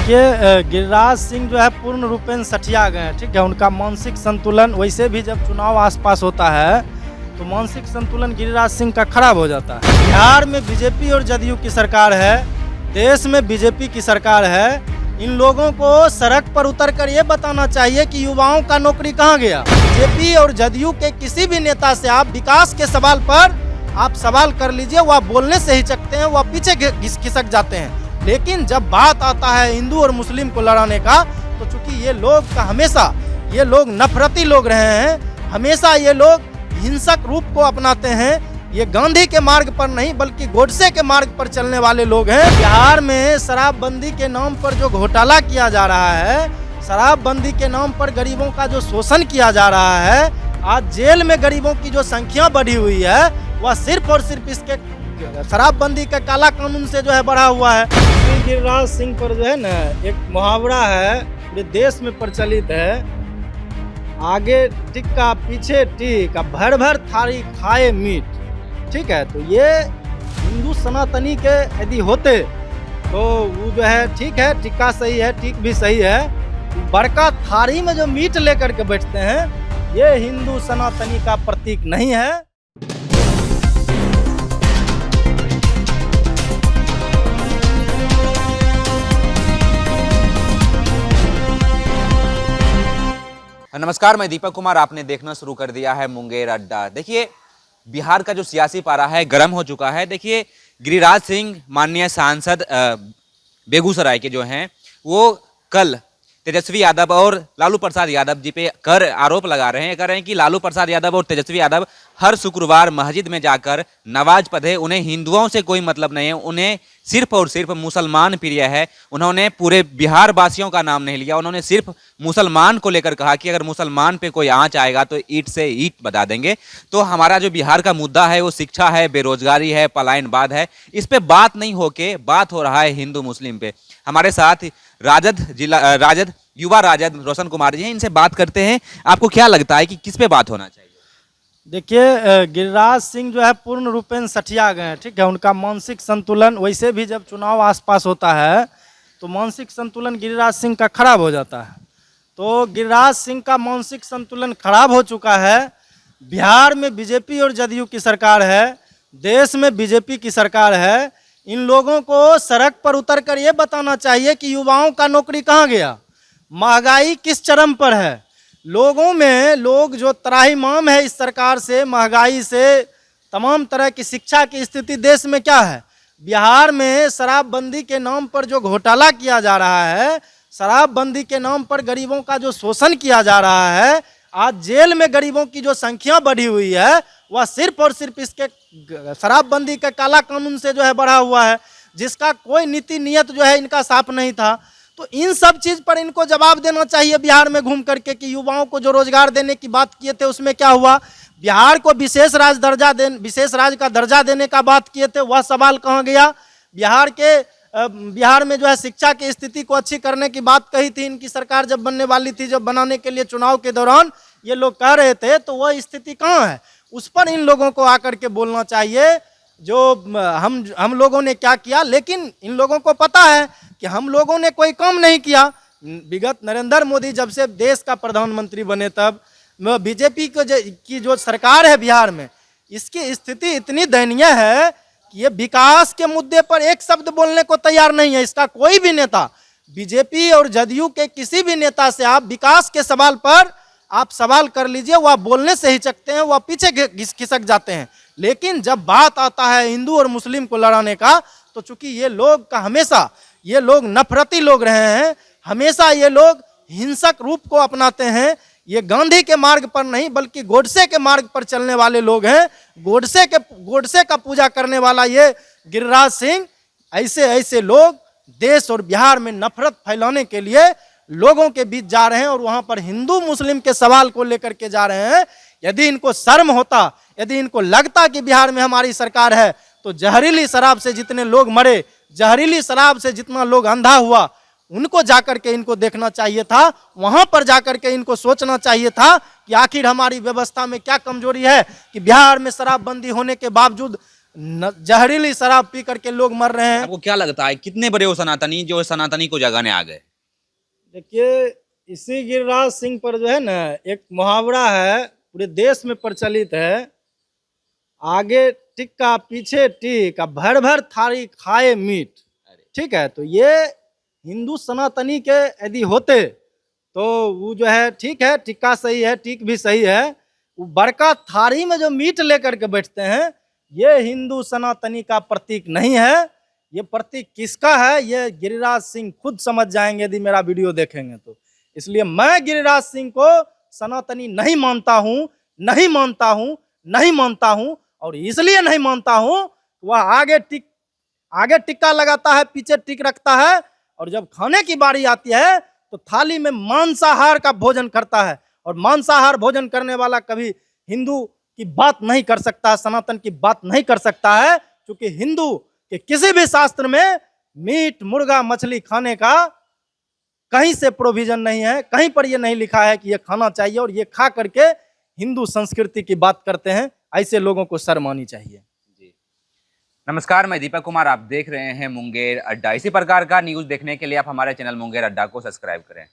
देखिए गिरिराज सिंह जो है पूर्ण रूपेण सठिया गए हैं, ठीक है। उनका मानसिक संतुलन, वैसे भी जब चुनाव आसपास होता है तो मानसिक संतुलन गिरिराज सिंह का खराब हो जाता है। बिहार में बीजेपी और जदयू की सरकार है, देश में बीजेपी की सरकार है। इन लोगों को सड़क पर उतरकर ये बताना चाहिए कि युवाओं का नौकरी कहाँ गया। बीजेपी और जदयू के किसी भी नेता से आप विकास के सवाल पर आप सवाल कर लीजिए, वह बोलने से हिचकते हैं, वह पीछे खिसक जाते हैं। लेकिन जब बात आता है हिंदू और मुस्लिम को लड़ाने का, तो चूंकि ये लोग का हमेशा ये लोग नफरती लोग रहे हैं, हमेशा ये लोग हिंसक रूप को अपनाते हैं। ये गांधी के मार्ग पर नहीं बल्कि गोडसे के मार्ग पर चलने वाले लोग हैं। बिहार में शराबबंदी के नाम पर जो घोटाला किया जा रहा है, शराबबंदी के नाम पर गरीबों का जो शोषण किया जा रहा है, आज जेल में गरीबों की जो संख्या बढ़ी हुई है, वह सिर्फ और सिर्फ इसके शराबबंदी के काला कानून से जो है बढ़ा हुआ है। गिरिराज सिंह पर जो है ना एक मुहावरा है, पूरे देश में प्रचलित है, आगे टिक्का पीछे टिक, भर भर थाली खाए मीट। ठीक है, तो ये हिंदू सनातनी के यदि होते तो वो जो है ठीक है, टिक्का सही है, टिक भी सही है, बड़का थाली में जो मीट लेकर के बैठते हैं, ये हिंदू सनातनी का प्रतीक नहीं है। नमस्कार, मैं दीपक कुमार। आपने देखना शुरू कर दिया है मुंगेर अड्डा। देखिए, बिहार का जो सियासी पारा है गर्म हो चुका है। देखिए, गिरिराज सिंह माननीय सांसद बेगूसराय के जो हैं, वो कल तेजस्वी यादव और लालू प्रसाद यादव जी पे आरोप लगा रहे हैं। कह रहे हैं कि लालू प्रसाद यादव और तेजस्वी यादव हर शुक्रवार मस्जिद में जाकर नमाज पढ़े, उन्हें हिंदुओं से कोई मतलब नहीं है, उन्हें सिर्फ और सिर्फ मुसलमान प्रिय है। उन्होंने पूरे बिहार वासियों का नाम नहीं लिया, उन्होंने सिर्फ मुसलमान को लेकर कहा कि अगर मुसलमान पे कोई आंच आएगा तो ईंट से ईंट बता देंगे। तो हमारा जो बिहार का मुद्दा है वो शिक्षा है, बेरोजगारी है, पलायनवाद है, इस पे बात नहीं होके बात हो रहा है हिंदू मुस्लिम पे। हमारे साथ राजद युवा राजद रोशन कुमार जी हैं, इनसे बात करते हैं। आपको क्या लगता है कि किस पे बात होना चाहिए? देखिए गिरिराज सिंह जो है पूर्ण रूपेण सठिया गए हैं, ठीक है। उनका मानसिक संतुलन, वैसे भी जब चुनाव आसपास होता है तो मानसिक संतुलन गिरिराज सिंह का खराब हो जाता है। तो गिरिराज सिंह का मानसिक संतुलन खराब हो चुका है। बिहार में बीजेपी और जदयू की सरकार है, देश में बीजेपी की सरकार है। इन लोगों को सड़क पर उतरकर ये बताना चाहिए कि युवाओं का नौकरी कहाँ गया, महंगाई किस चरम पर है। लोगों में लोग जो त्राहिमाम है इस सरकार से, महंगाई से, तमाम तरह की शिक्षा की स्थिति देश में क्या है। बिहार में शराबबंदी के नाम पर जो घोटाला किया जा रहा है, शराबबंदी के नाम पर गरीबों का जो शोषण किया जा रहा है, आज जेल में गरीबों की जो संख्या बढ़ी हुई है, वह सिर्फ और सिर्फ इसके शराबबंदी के काला कानून से जो है बढ़ा हुआ है, जिसका कोई नीति नियत जो है इनका साफ नहीं था। तो इन सब चीज़ पर इनको जवाब देना चाहिए बिहार में घूम करके कि युवाओं को जो रोजगार देने की बात किए थे उसमें क्या हुआ। बिहार को विशेष राज्य का दर्जा देने का बात किए थे, वह सवाल कहाँ गया। बिहार में जो है शिक्षा की स्थिति को अच्छी करने की बात कही थी इनकी सरकार जब बनने वाली थी, जब बनाने के लिए चुनाव के दौरान ये लोग कह रहे थे, तो वह स्थिति कहाँ है, उस पर इन लोगों को आकर के बोलना चाहिए जो हम लोगों ने क्या किया। लेकिन इन लोगों को पता है कि हम लोगों ने कोई काम नहीं किया। विगत नरेंद्र मोदी जब से देश का प्रधानमंत्री बने, तब बीजेपी की जो सरकार है बिहार में, इसकी स्थिति इतनी दयनीय है कि ये विकास के मुद्दे पर एक शब्द बोलने को तैयार नहीं है। इसका कोई भी नेता, बीजेपी और जदयू के किसी भी नेता से आप विकास के सवाल पर आप सवाल कर लीजिए, वह बोलने से हिचकते हैं, वह पीछे खिसक जाते हैं। लेकिन जब बात आता है हिंदू और मुस्लिम को लड़ाने का, तो चूंकि ये लोग का हमेशा ये लोग नफरती लोग रहे हैं, हमेशा ये लोग हिंसक रूप को अपनाते हैं। ये गांधी के मार्ग पर नहीं बल्कि गोडसे के मार्ग पर चलने वाले लोग हैं। गोडसे का पूजा करने वाला ये गिरिराज सिंह, ऐसे लोग देश और बिहार में नफरत फैलाने के लिए लोगों के बीच जा रहे हैं और वहां पर हिंदू मुस्लिम के सवाल को लेकर के जा रहे हैं। यदि इनको शर्म होता, यदि इनको लगता कि बिहार में हमारी सरकार है, तो जहरीली शराब से जितने लोग मरे, जहरीली शराब से जितना लोग अंधा हुआ, उनको जाकर के इनको देखना चाहिए था। वहां पर जाकर के इनको सोचना चाहिए था कि आखिर हमारी व्यवस्था में क्या कमजोरी है कि बिहार में शराबबंदी होने के बावजूद जहरीली शराब पी करके लोग मर रहे हैं। आपको क्या लगता है कितने बड़े वो सनातनी जो सनातनी को जगाने आ गए? देखिए, इसी गिरिराज सिंह पर जो है ना एक मुहावरा है, पूरे देश में प्रचलित है, आगे टिक्का पीछे टिक्का, भर भर थाली खाए मीट। ठीक है, तो ये हिंदू सनातनी के यदि होते तो वो जो है ठीक है, टिक्का सही है, टिक भी सही है, वो बड़का थाली में जो मीट लेकर के बैठते हैं, ये हिंदू सनातनी का प्रतीक नहीं है। ये प्रतीक किसका है ये गिरिराज सिंह खुद समझ जाएंगे यदि मेरा वीडियो देखेंगे तो। इसलिए मैं गिरिराज सिंह को सनातनी नहीं मानता हूं, नहीं मानता हूं, नहीं मानता हूं। और इसलिए नहीं मानता हूं, वह आगे टिक्का लगाता है, पीछे टिक रखता है, और जब खाने की बारी आती है तो थाली में मांसाहार का भोजन करता है। और मांसाहार भोजन करने वाला कभी हिंदू की बात नहीं कर सकता, सनातन की बात नहीं कर सकता है, क्योंकि हिंदू के किसी भी शास्त्र में मीट मुर्गा मछली खाने का कहीं से प्रोविजन नहीं है, कहीं पर यह नहीं लिखा है कि यह खाना चाहिए और ये खा करके हिंदू संस्कृति की बात करते हैं। ऐसे लोगों को शर्म आनी चाहिए। जी नमस्कार, मैं दीपक कुमार, आप देख रहे हैं मुंगेर अड्डा। इसी प्रकार का न्यूज देखने के लिए आप हमारे चैनल मुंगेर अड्डा को सब्सक्राइब करें।